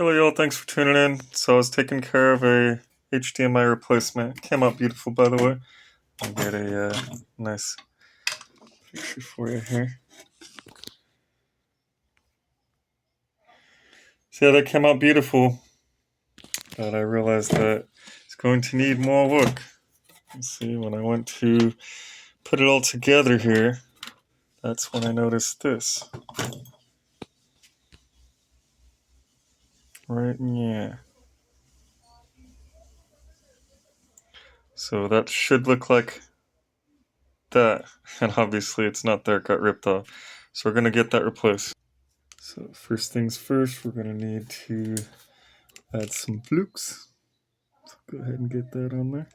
Hello y'all, thanks for tuning in. So I was taking care of a HDMI replacement. Came out beautiful, by the way. I'll get a nice picture for you here. So yeah, that came out beautiful, but I realized that it's going to need more work. Let's see, when I went to put it all together here, that's when I noticed this. Right, yeah. So that should look like that, and obviously it's not there, it got ripped off. So we're gonna get that replaced. So first things first, we're gonna need to add some Flux. So go ahead and get that on there.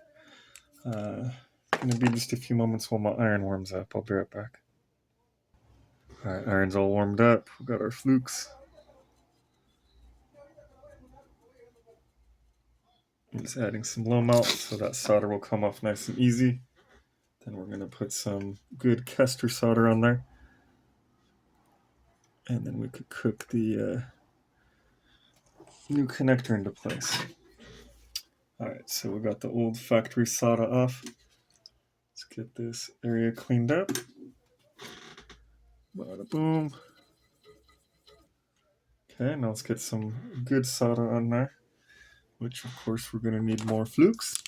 It's gonna be just a few moments while my iron warms up. I'll be right back. Alright, iron's all warmed up. We've got our Flux. I'm just adding some low melt so that solder will come off nice and easy. Then we're gonna put some good Kester solder on there. And then we could cook the new connector into place. Alright, so we got the old factory solder off. Let's get this area cleaned up. Bada boom. Okay, now let's get some good solder on there, which of course we're going to need more Flux.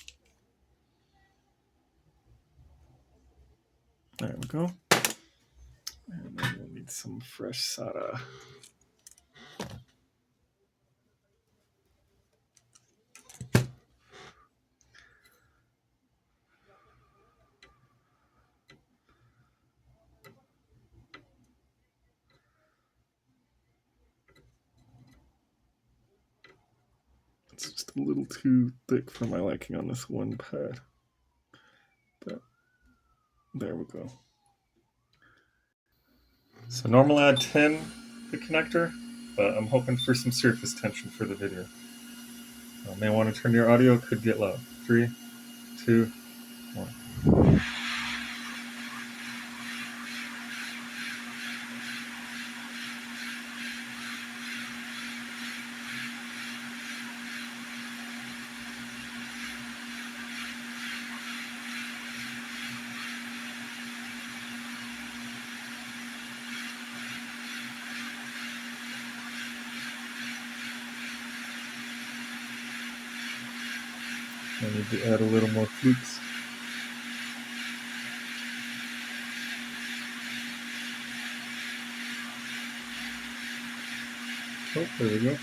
There we go. And then we'll need some fresh solder. It's just a little too thick for my liking on this one pad. But there we go. So normally I'd 10 the connector, but I'm hoping for some surface tension for the video. You may want to turn your audio, could get loud. 3, 2, 1. I need to add a little more Flux. Oh, there we go.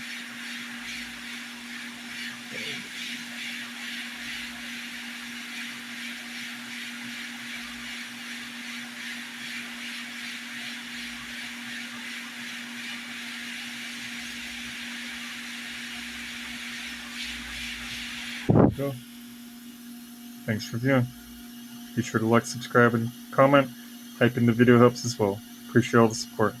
Go. Thanks for viewing. Be sure to like, subscribe, and comment. Type in the video helps as well. Appreciate all the support.